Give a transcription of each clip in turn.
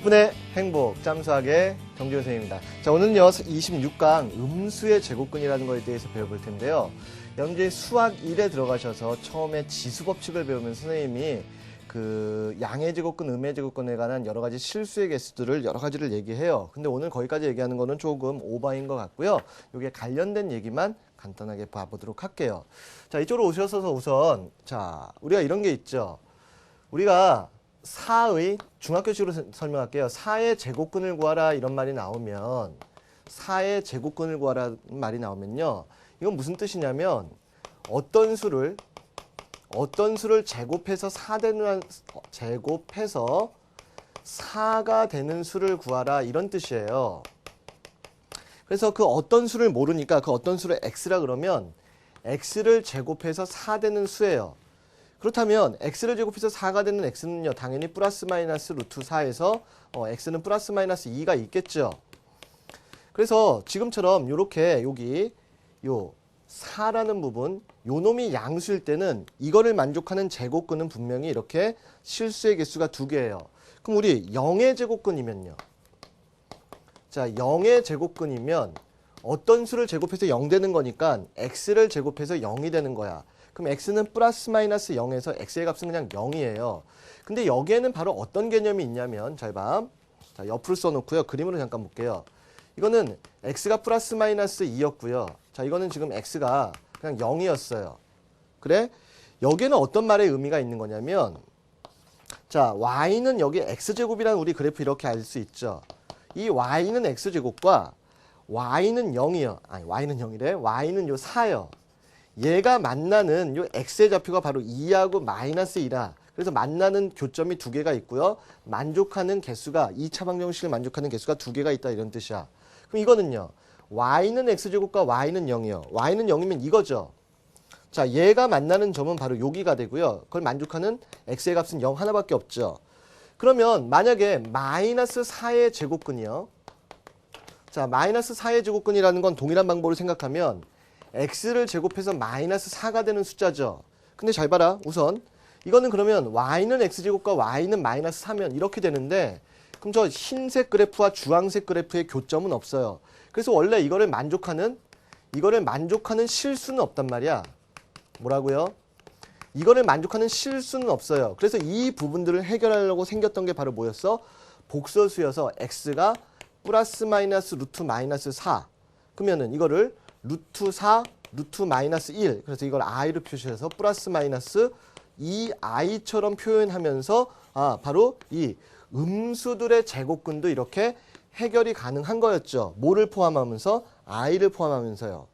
10분의 행복 짬수학의 정지훈 선생님입니다. 자, 오늘은요 26강 음수의 제곱근이라는 것에 대해서 배워볼 텐데요. 여러분들이 수학 1에 들어가셔서 처음에 지수법칙을 배우면 선생님이 그 양의 제곱근, 음의 제곱근에 관한 여러 가지 실수의 개수들을 여러 가지를 얘기해요. 근데 오늘 거기까지 얘기하는 거는 조금 오버인 것 같고요. 이게 관련된 얘기만 간단하게 봐보도록 할게요. 자, 이쪽으로 오셔서 우선 자, 우리가 이런 게 있죠. 우리가 4의 중학교식으로 설명할게요. 4의 제곱근을 구하라 이런 말이 나오면 4의 제곱근을 구하라 말이 나오면요. 이건 무슨 뜻이냐면 어떤 수를 제곱해서 4가 되는 수를 구하라 이런 뜻이에요. 그래서 그 어떤 수를 모르니까 그 어떤 수를 x라 그러면 x를 제곱해서 4 되는 수예요. 그렇다면 x를 제곱해서 4가 되는 x는요. 당연히 플러스 마이너스 루트 4에서 x는 플러스 마이너스 2가 있겠죠. 그래서 지금처럼 이렇게 여기 요 4라는 부분 요 놈이 양수일 때는 이거를 만족하는 제곱근은 분명히 이렇게 실수의 개수가 2개예요. 그럼 우리 0의 제곱근이면요. 자, 0의 제곱근이면 어떤 수를 제곱해서 0 되는 거니까 x를 제곱해서 0이 되는 거야. 그럼 x는 플러스 마이너스 0에서 x의 값은 그냥 0이에요. 근데 여기에는 바로 어떤 개념이 있냐면 잘 봐. 자, 옆으로 써놓고요. 그림으로 잠깐 볼게요. 이거는 x가 플러스 마이너스 2였고요. 자, 이거는 지금 x가 그냥 0이었어요. 그래? 여기에는 어떤 말의 의미가 있는 거냐면 자, y는 여기 x제곱이라는 우리 그래프 이렇게 알 수 있죠. 이 y는 x제곱과 y는 0이요. 아니, y는 0이래. y는 요 4요. 얘가 만나는 요 x의 좌표가 바로 2하고 마이너스 2라. 그래서 만나는 교점이 2개가 있고요. 만족하는 개수가 2차 방정식을 만족하는 개수가 2개가 있다 이런 뜻이야. 그럼 이거는요. y는 x제곱과 y는 0이요. y는 0이면 이거죠. 자, 얘가 만나는 점은 바로 여기가 되고요. 그걸 만족하는 x의 값은 0 하나밖에 없죠. 그러면 만약에 마이너스 4의 제곱근이요. 자, 마이너스 4의 제곱근이라는 건 동일한 방법으로 생각하면 x를 제곱해서 마이너스 4가 되는 숫자죠. 근데 잘 봐라. 우선 이거는 그러면 y는 x제곱과 y는 마이너스 4면 이렇게 되는데 그럼 저 흰색 그래프와 주황색 그래프의 교점은 없어요. 그래서 원래 이거를 만족하는 실수는 없단 말이야. 뭐라고요? 이거를 만족하는 실수는 없어요. 그래서 이 부분들을 해결하려고 생겼던 게 바로 뭐였어? 복소수여서 x가 플러스 마이너스 루트 마이너스 4. 그러면은 이거를 루트 4, 루트 마이너스 1. 그래서 이걸 i로 표시해서 플러스 마이너스 2i처럼 표현하면서 바로 이 음수들의 제곱근도 이렇게 해결이 가능한 거였죠. 뭐를 포함하면서? i를 포함하면서요.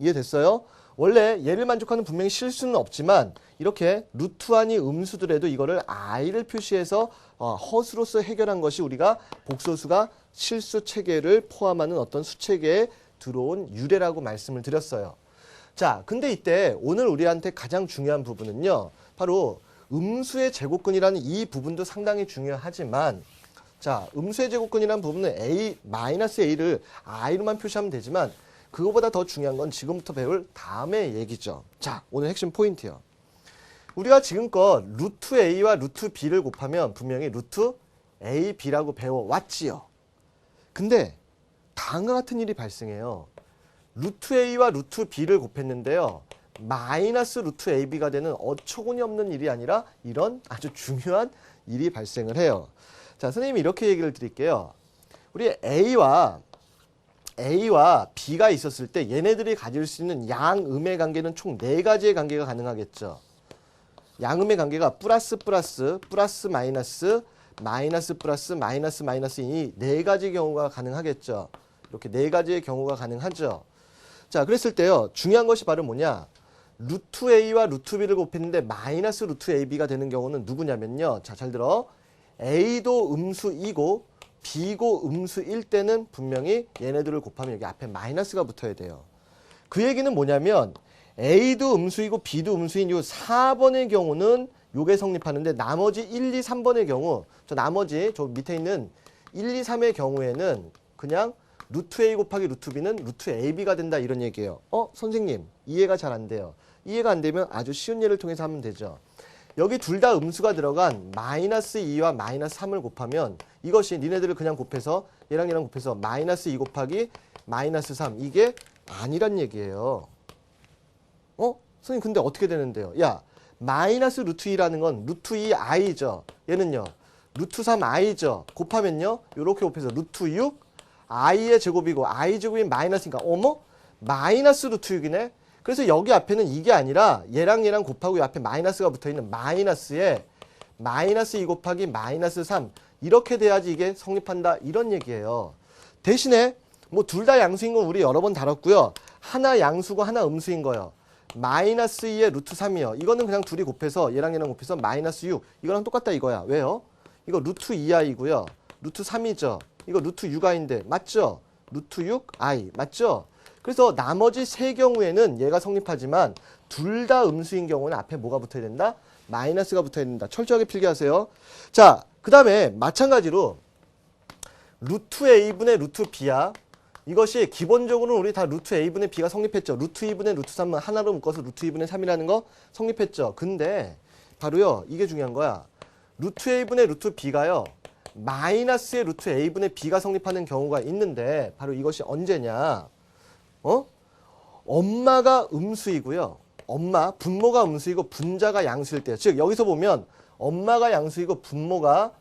이해됐어요? 원래 얘를 만족하는 분명히 실수는 없지만 이렇게 루트 안이 음수들에도 이거를 i를 표시해서 허수로서 해결한 것이 우리가 복소수가 실수 체계를 포함하는 어떤 수체계에 들어온 유래라고 말씀을 드렸어요. 자, 근데 이때 오늘 우리한테 가장 중요한 부분은요. 바로 음수의 제곱근이라는 이 부분도 상당히 중요하지만 자, 음수의 제곱근이라는 부분은 a를 i로만 표시하면 되지만 그거보다 더 중요한 건 지금부터 배울 다음의 얘기죠. 자, 오늘 핵심 포인트요. 우리가 지금껏 루트 a와 루트 b를 곱하면 분명히 루트 a, b라고 배워왔지요. 근데 다음과 같은 일이 발생해요. 루트 a와 루트 b를 곱했는데요. 마이너스 루트 ab가 되는 어처구니 없는 일이 아니라 이런 아주 중요한 일이 발생을 해요. 자, 선생님이 이렇게 얘기를 드릴게요. 우리 a와 b가 있었을 때 얘네들이 가질 수 있는 양음의 관계는 총 4가지의 관계가 가능하겠죠. 양음의 관계가 플러스 플러스, 플러스 마이너스, 마이너스 플러스, 마이너스 마이너스 이 4가지 경우가 가능하겠죠. 이렇게 4가지의 경우가 가능하죠. 자, 그랬을 때요. 중요한 것이 바로 뭐냐. 루트 a와 루트 b를 곱했는데 마이너스 루트 ab가 되는 경우는 누구냐면요. 자, 잘 들어. a도 음수이고 b고 음수일 때는 분명히 얘네들을 곱하면 여기 앞에 마이너스가 붙어야 돼요. 그 얘기는 뭐냐면 a도 음수이고 b도 음수인 요 4번의 경우는 요게 성립하는데 나머지 1, 2, 3번의 경우 저 밑에 있는 1, 2, 3의 경우에는 그냥 루트 a 곱하기 루트 b는 루트 ab가 된다 이런 얘기예요. 선생님 이해가 잘 안 돼요. 이해가 안 되면 아주 쉬운 예를 통해서 하면 되죠. 여기 둘 다 음수가 들어간 마이너스 2와 마이너스 3을 곱하면 이것이 니네들을 그냥 곱해서 얘랑 얘랑 곱해서 마이너스 2 곱하기 마이너스 3 이게 아니란 얘기예요. 선생님 근데 어떻게 되는데요? 야 마이너스 루트 2라는 건 루트 2i죠. 얘는요. 루트 3i죠. 곱하면요. 요렇게 곱해서 루트 6 i의 제곱이고 i 제곱이 마이너스니까 어머? 마이너스 루트 6이네? 그래서 여기 앞에는 이게 아니라 얘랑 얘랑 곱하고 이 앞에 마이너스가 붙어있는 마이너스에 마이너스 2 곱하기 마이너스 3 이렇게 돼야지 이게 성립한다 이런 얘기예요. 대신에 뭐 둘 다 양수인 건 우리 여러 번 다뤘고요. 하나 양수고 하나 음수인 거예요. 마이너스 2에 루트 3이요. 이거는 그냥 둘이 곱해서 얘랑 얘랑 곱해서 마이너스 6 이거랑 똑같다 이거야. 왜요? 이거 루트 2i고요. 루트 3이죠. 이거 루트 6i인데 맞죠? 루트 6i 맞죠? 그래서 나머지 세 경우에는 얘가 성립하지만 둘 다 음수인 경우는 앞에 뭐가 붙어야 된다? 마이너스가 붙어야 된다. 철저하게 필기하세요. 자, 그 다음에 마찬가지로 루트 a분의 루트 b야. 이것이 기본적으로 우리 다 루트 a분의 b가 성립했죠. 루트 2분의 루트 3은 하나로 묶어서 루트 2분의 3이라는 거 성립했죠. 근데 바로요. 이게 중요한 거야. 루트 a분의 루트 b가요. 마이너스의 루트 a분의 b가 성립하는 경우가 있는데 바로 이것이 언제냐. 엄마가 음수이고요. 분모가 음수이고 분자가 양수일 때요. 즉 여기서 보면 엄마가 양수이고 분모가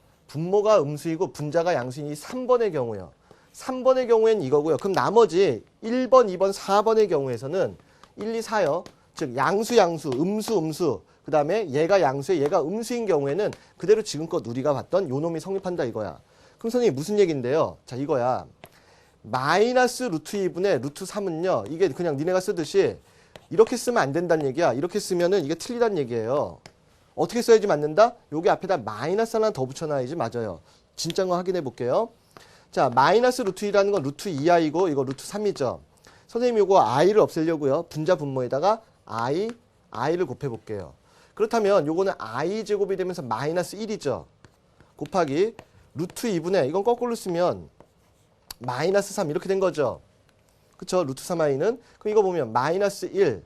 음수이고 분자가 양수인 이 3번의 경우요. 3번의 경우엔 이거고요. 그럼 나머지 1번, 2번, 4번의 경우에서는 1, 2, 4요. 즉 양수, 음수, 그 다음에 얘가 양수에 얘가 음수인 경우에는 그대로 지금껏 우리가 봤던 요 놈이 성립한다 이거야. 그럼 선생님 무슨 얘기인데요? 자 이거야. 마이너스 루트 2분의 루트 3은요. 이게 그냥 니네가 쓰듯이 이렇게 쓰면 안 된다는 얘기야. 이렇게 쓰면은 이게 틀리다는 얘기예요. 어떻게 써야지 맞는다? 여기 앞에다 마이너스 하나 더 붙여놔야지 맞아요. 진짜인 거 확인해 볼게요. 자, 마이너스 루트 2라는 건 루트 2i고 이거 루트 3이죠. 선생님이 이거 i를 없애려고요. 분자 분모에다가 i를 곱해 볼게요. 그렇다면 요거는 i 제곱이 되면서 마이너스 1이죠. 곱하기 루트 2분의 이건 거꾸로 쓰면 마이너스 3 이렇게 된 거죠. 그쵸? 루트 3i는 그럼 이거 보면 마이너스 1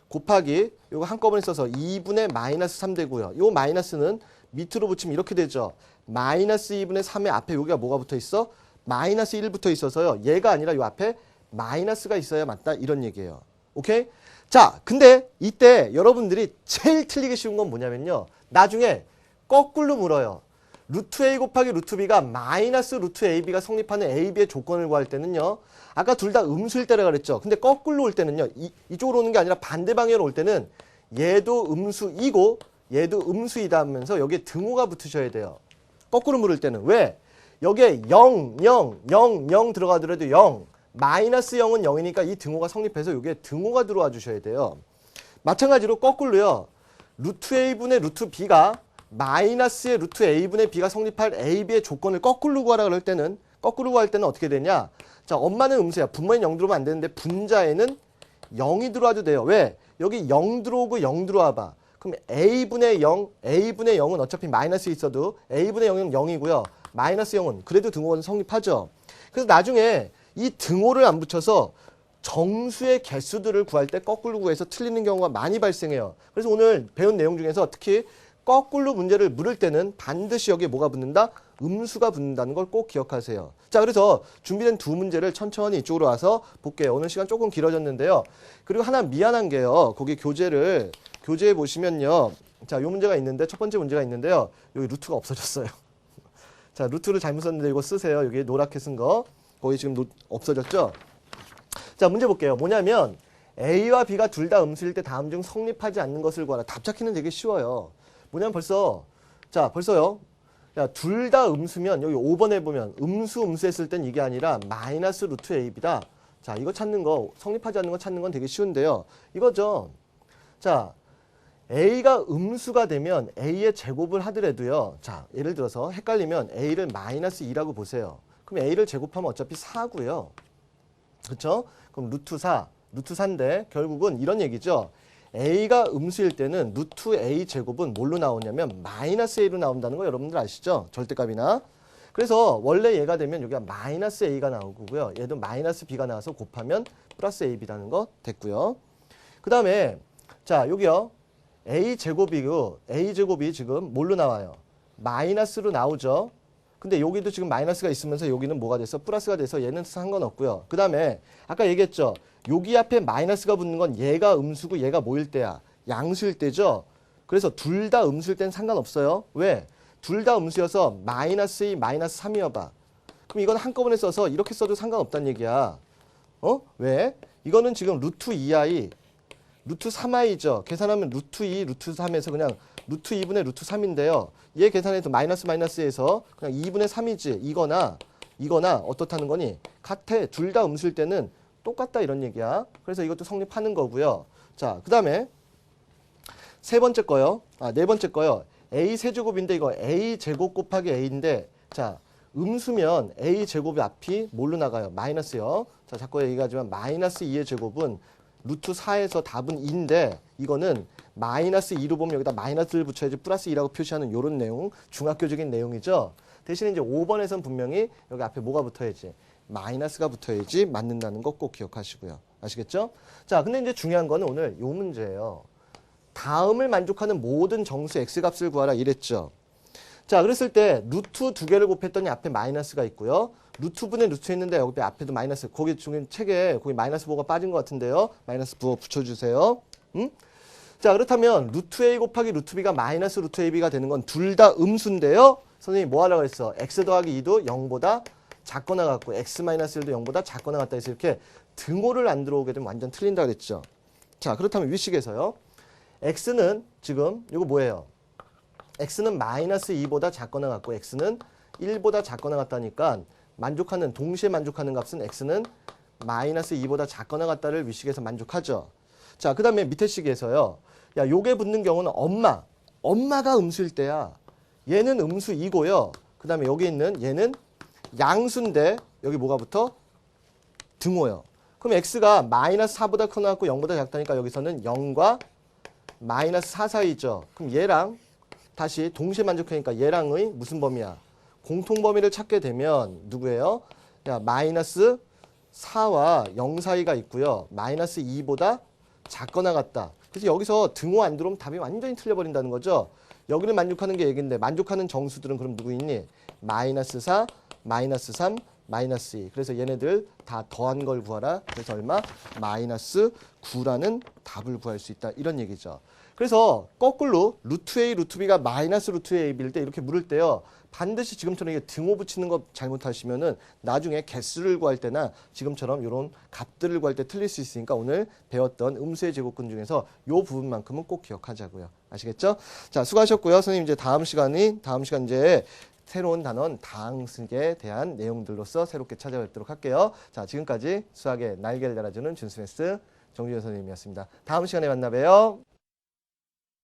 곱하기 요거 한꺼번에 써서 2분의 마이너스 3 되고요. 요 마이너스는 밑으로 붙이면 이렇게 되죠. 마이너스 2분의 3의 앞에 여기가 뭐가 붙어 있어? 마이너스 1 붙어 있어서요. 얘가 아니라 요 앞에 마이너스가 있어야 맞다 이런 얘기예요. 오케이? 자, 근데 이때 여러분들이 제일 틀리기 쉬운 건 뭐냐면요. 나중에 거꾸로 물어요. 루트 a 곱하기 루트 b가 마이너스 루트 ab가 성립하는 ab의 조건을 구할 때는요. 아까 둘 다 음수일 때라 그랬죠. 근데 거꾸로 올 때는요. 이쪽으로 오는 게 아니라 반대 방향으로 올 때는 얘도 음수이고 얘도 음수이다 하면서 여기에 등호가 붙으셔야 돼요. 거꾸로 물을 때는. 왜? 여기에 0, 0, 0, 0 들어가더라도 0, 마이너스 0은 0이니까 이 등호가 성립해서 여기에 등호가 들어와 주셔야 돼요. 마찬가지로 거꾸로요. 루트 a분의 루트 b가 마이너스의 루트 a분의 b가 성립할 ab의 조건을 거꾸로 구하라 그럴 때는 거꾸로 구할 때는 어떻게 되냐? 자, 엄마는 음수야. 분모에는 0 들어오면 안 되는데 분자에는 0이 들어와도 돼요. 왜? 여기 0 들어오고 0 들어와 봐. 그럼 a분의 0은 어차피 마이너스 있어도 a분의 0은 0이고요. 마이너스 0은 그래도 등호는 성립하죠. 그래서 나중에 이 등호를 안 붙여서 정수의 개수들을 구할 때 거꾸로 구해서 틀리는 경우가 많이 발생해요. 그래서 오늘 배운 내용 중에서 특히 거꾸로 문제를 물을 때는 반드시 여기에 뭐가 붙는다? 음수가 붙는다는 걸 꼭 기억하세요. 자, 그래서 준비된 두 문제를 천천히 이쪽으로 와서 볼게요. 오늘 시간 조금 길어졌는데요. 그리고 하나 미안한 게요. 거기 교재에 보시면요. 자, 요 문제가 있는데 첫 번째 문제가 있는데요. 여기 루트가 없어졌어요. 자, 루트를 잘못 썼는데 이거 쓰세요. 여기 노랗게 쓴 거. 거기 지금 없어졌죠? 자, 문제 볼게요. 뭐냐면 A와 B가 둘 다 음수일 때 다음 중 성립하지 않는 것을 구하라. 답 찾기는 되게 쉬워요. 뭐냐면 벌써요. 야, 둘 다 음수면 여기 5번에 보면 음수 했을 땐 이게 아니라 마이너스 루트 AB다. 자, 이거 찾는 거, 성립하지 않는 거 찾는 건 되게 쉬운데요. 이거죠. 자, A가 음수가 되면 A의 제곱을 하더라도요. 자, 예를 들어서 헷갈리면 A를 마이너스 2라고 보세요. 그럼 A를 제곱하면 어차피 4고요. 그렇죠? 그럼 루트 4인데 결국은 이런 얘기죠. A가 음수일 때는 루트 A 제곱은 뭘로 나오냐면 마이너스 A로 나온다는 거 여러분들 아시죠? 절대값이나. 그래서 원래 얘가 되면 여기가 마이너스 A가 나오고요. 얘도 마이너스 B가 나와서 곱하면 플러스 AB라는 거 됐고요. 그 다음에 자, 여기요. a제곱이 지금 뭘로 나와요? 마이너스로 나오죠. 근데 여기도 지금 마이너스가 있으면서 여기는 뭐가 돼서 플러스가 돼서 얘는 상관없고요. 그 다음에 아까 얘기했죠. 여기 앞에 마이너스가 붙는 건 얘가 음수고 얘가 뭐일 때야? 양수일 때죠. 그래서 둘 다 음수일 때는 상관없어요. 왜? 둘 다 음수여서 마이너스 2, 마이너스 3이어봐. 그럼 이건 한꺼번에 써서 이렇게 써도 상관없다는 얘기야. 왜? 이거는 지금 루트 2i, 루트 3i죠. 계산하면 루트 2, 루트 3에서 그냥 루트 2분의 루트 3인데요. 얘 계산해서 마이너스에서 그냥 2분의 3이지. 이거나 어떻다는 거니? 같아. 둘 다 음수일 때는 똑같다 이런 얘기야. 그래서 이것도 성립하는 거고요. 자, 그 다음에 네 번째 거요. a 세제곱인데 이거 a 제곱 곱하기 a인데 자, 음수면 a 제곱의 앞이 뭘로 나가요? 마이너스요. 자, 자꾸 얘기하지만 마이너스 2의 제곱은 루트 4에서 답은 2인데 이거는 마이너스 2로 보면 여기다 마이너스를 붙여야지 플러스 2라고 표시하는 이런 내용, 중학교적인 내용이죠. 대신에 이제 5번에서는 분명히 여기 앞에 뭐가 붙어야지? 마이너스가 붙어야지 맞는다는 거 꼭 기억하시고요. 아시겠죠? 자, 근데 이제 중요한 거는 오늘 요 문제예요. 다음을 만족하는 모든 정수 x값을 구하라 이랬죠. 자, 그랬을 때 루트 두 개를 곱했더니 앞에 마이너스가 있고요. 루트분의 루트 있는데 여기 앞에도 마이너스. 거기 지금 책에 거기 마이너스 부호가 빠진 것 같은데요. 마이너스 부호 붙여주세요. 자, 그렇다면 루트 a 곱하기 루트 b가 마이너스 루트 ab가 되는 건 둘 다 음수인데요. 선생님이 뭐 하라고 했어? x 더하기 2도 0보다 작거나 같고 x 마이너스 1도 0보다 작거나 같다 해서 이렇게 등호를 안 들어오게 되면 완전 틀린다 그랬죠. 자, 그렇다면 위식에서요. x는 지금 이거 뭐예요? x는 마이너스 2보다 작거나 같고 x는 1보다 작거나 같다니까 동시에 만족하는 값은 x는 마이너스 2보다 작거나 같다를 위식에서 만족하죠. 자, 그 다음에 밑에 식에서요. 야, 요게 붙는 경우는 엄마가 음수일 때야. 얘는 음수 2고요. 그 다음에 여기 있는 얘는 양수인데 여기 뭐가 붙어? 등호요. 그럼 x가 마이너스 4보다 커나 같고 0보다 작다니까 여기서는 0과 마이너스 4 사이죠. 그럼 얘랑 다시 동시에 만족하니까 얘랑의 무슨 범위야? 공통범위를 찾게 되면 누구예요? 야, 마이너스 4와 0 사이가 있고요. 마이너스 2보다 작거나 같다. 그래서 여기서 등호 안 들어오면 답이 완전히 틀려버린다는 거죠. 여기를 만족하는 게 얘기인데 만족하는 정수들은 그럼 누구 있니? 마이너스 4, 마이너스 3, 마이너스 2. 그래서 얘네들 다 더한 걸 구하라. 그래서 얼마? 마이너스 9라는 답을 구할 수 있다. 이런 얘기죠. 그래서 거꾸로 루트 A, 루트 B가 마이너스 루트 AB일 때 이렇게 물을 때요. 반드시 지금처럼 이게 등호 붙이는 거 잘못하시면은 나중에 개수를 구할 때나 지금처럼 이런 값들을 구할 때 틀릴 수 있으니까 오늘 배웠던 음수의 제곱근 중에서 요 부분만큼은 꼭 기억하자고요. 아시겠죠? 자, 수고하셨고요. 선생님 이제 다음 시간 이제 새로운 단원 다항식에 대한 내용들로서 새롭게 찾아뵙도록 할게요. 자, 지금까지 수학의 날개를 달아주는 준수메스 정주현 선생님이었습니다. 다음 시간에 만나 봬요.